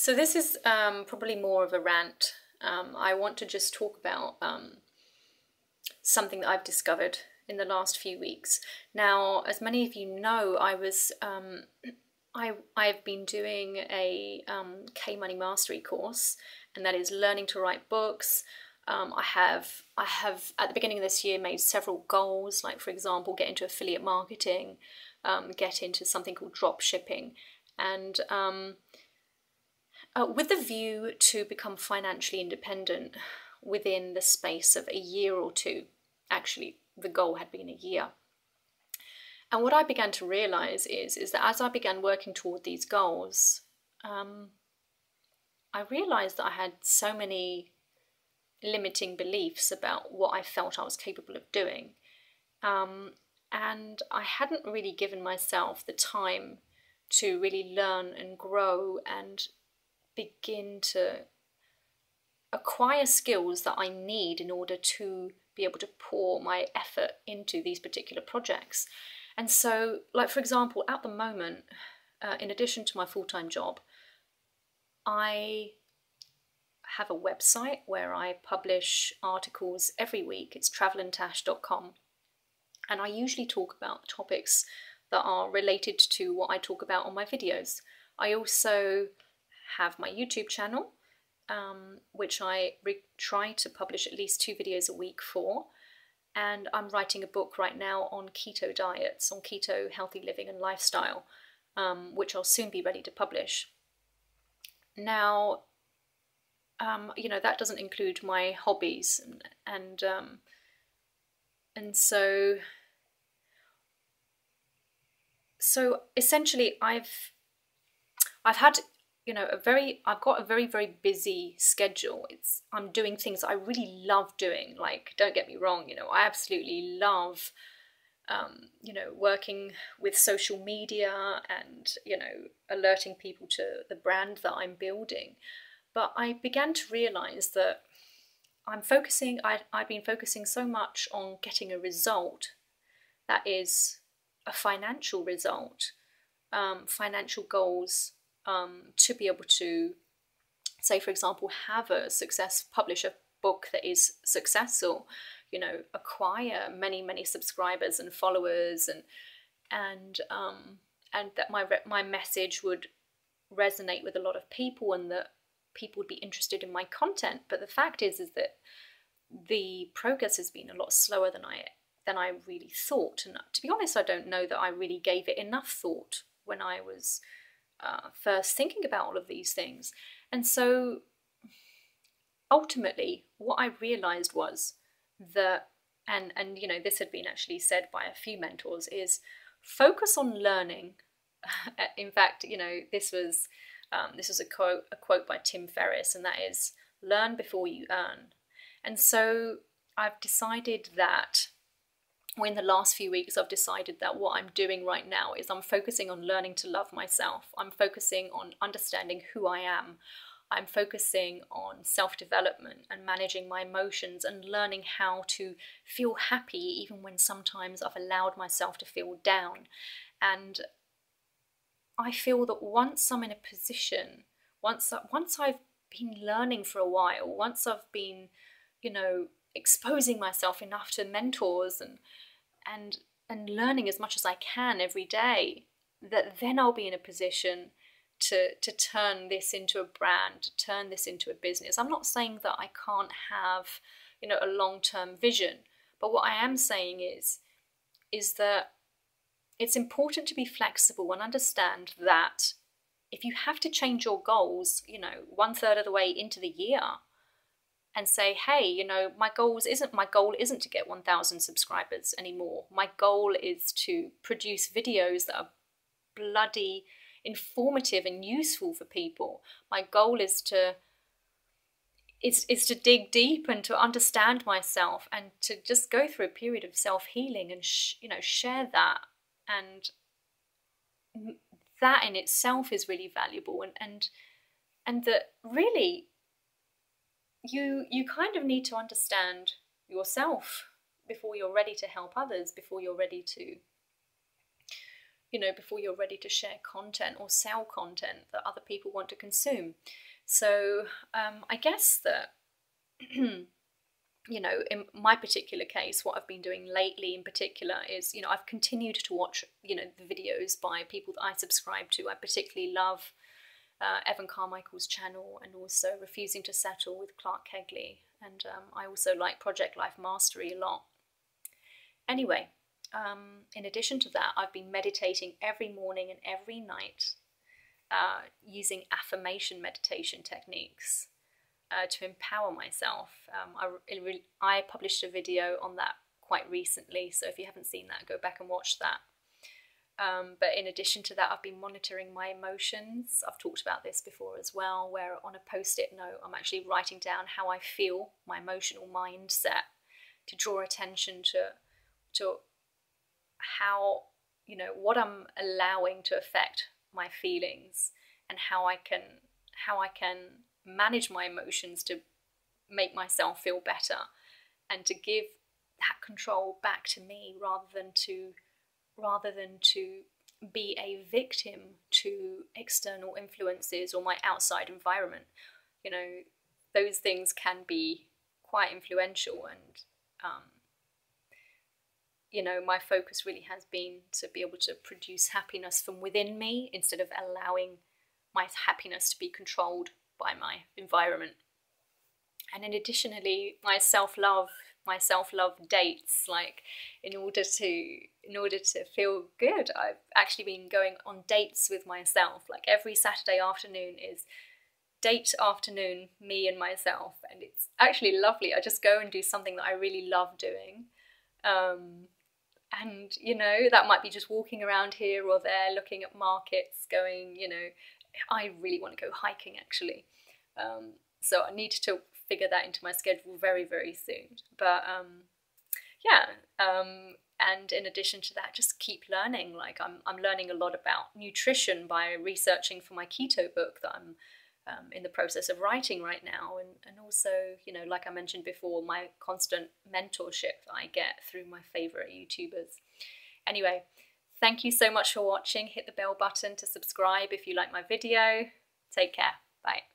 So this is probably more of a rant. I want to just talk about something that I've discovered in the last few weeks. Now, as many of you know, I've been doing a K-Money Mastery course, and that is learning to write books. I have at the beginning of this year made several goals, like for example, get into affiliate marketing, get into something called drop shipping, and with the view to become financially independent within the space of a year or two. Actually, the goal had been a year. And what I began to realize is that as I began working toward these goals, I realized that I had so many limiting beliefs about what I felt I was capable of doing. And I hadn't really given myself the time to really learn and grow and begin to acquire skills that I need in order to be able to pour my effort into these particular projects. And so, like for example, at the moment, in addition to my full-time job, I have a website where I publish articles every week. It's travelandtash.com. And I usually talk about topics that are related to what I talk about on my videos. I also have my YouTube channel, which I try to publish at least 2 videos a week for. And I'm writing a book right now on keto diets, on keto healthy living and lifestyle, which I'll soon be ready to publish. Now, you know, that doesn't include my hobbies, and so essentially I've had, you know, I've got a very, very busy schedule. I'm doing things that I really love doing. Like, don't get me wrong, you know, I absolutely love, you know, working with social media and, you know, alerting people to the brand that I'm building. But I began to realize that I've been focusing so much on getting a result that is a financial result, financial goals, to be able to, say for example, publish a book that is successful, you know, acquire many, many subscribers and followers, and that my message would resonate with a lot of people, and that people would be interested in my content. But the fact is that the progress has been a lot slower than I really thought. And to be honest, I don't know that I really gave it enough thought when I was first thinking about all of these things. And so ultimately what I realized was that, and you know, this had been actually said by a few mentors, is focus on learning. In fact, you know, this was a quote by Tim Ferriss, and that is, learn before you earn. And so I've decided that, or in the last few weeks, I've decided that what I'm doing right now is I'm focusing on learning to love myself. I'm focusing on understanding who I am. I'm focusing on self-development and managing my emotions and learning how to feel happy even when sometimes I've allowed myself to feel down. And I feel that once I'm in a position, once I've been learning for a while, once I've been, you know, exposing myself enough to mentors and learning as much as I can every day, that then I'll be in a position to turn this into a brand, to turn this into a business. I'm not saying that I can't have, you know, a long-term vision, but what I am saying is that it's important to be flexible and understand that if you have to change your goals, you know, 1/3 of the way into the year, and say, hey, you know, my goal isn't to get 1,000 subscribers anymore. My goal is to produce videos that are bloody informative and useful for people. My goal is to dig deep and to understand myself, and to just go through a period of self-healing and you know, share that. And that in itself is really valuable, and that really you kind of need to understand yourself before you're ready to help others, before you're ready to before you're ready to share content or sell content that other people want to consume. So I guess that, in my particular case, what I've been doing lately in particular is, I've continued to watch, the videos by people that I subscribe to. I particularly love Evan Carmichael's channel, and also Refusing to Settle with Clark Kegley. And I also like Project Life Mastery a lot. Anyway, in addition to that, I've been meditating every morning and every night using affirmation meditation techniques to empower myself. I published a video on that quite recently, so if you haven't seen that, go back and watch that. But in addition to that, I've been monitoring my emotions. I've talked about this before as well, where on a post-it note, I'm actually writing down how I feel, my emotional mindset, to draw attention to how, what I'm allowing to affect my feelings, and how I can manage my emotions to make myself feel better, and to give that control back to me, rather than to be a victim to external influences or my outside environment. Those things can be quite influential, and my focus really has been to be able to produce happiness from within me, instead of allowing my happiness to be controlled by my environment. And in additionally, my self-love dates, like in order to feel good, I've actually been going on dates with myself. Like every Saturday afternoon is date afternoon, me and myself, and it's actually lovely. I just go and do something that I really love doing. And that might be just walking around here or there, looking at markets, going, I really want to go hiking actually. So I need to figure that into my schedule very, very soon. But and in addition to that, just keep learning. Like I'm learning a lot about nutrition by researching for my keto book that I'm in the process of writing right now, and also, like I mentioned before, my constant mentorship that I get through my favourite YouTubers. Anyway, thank you so much for watching. Hit the bell button to subscribe if you like my video. Take care. Bye.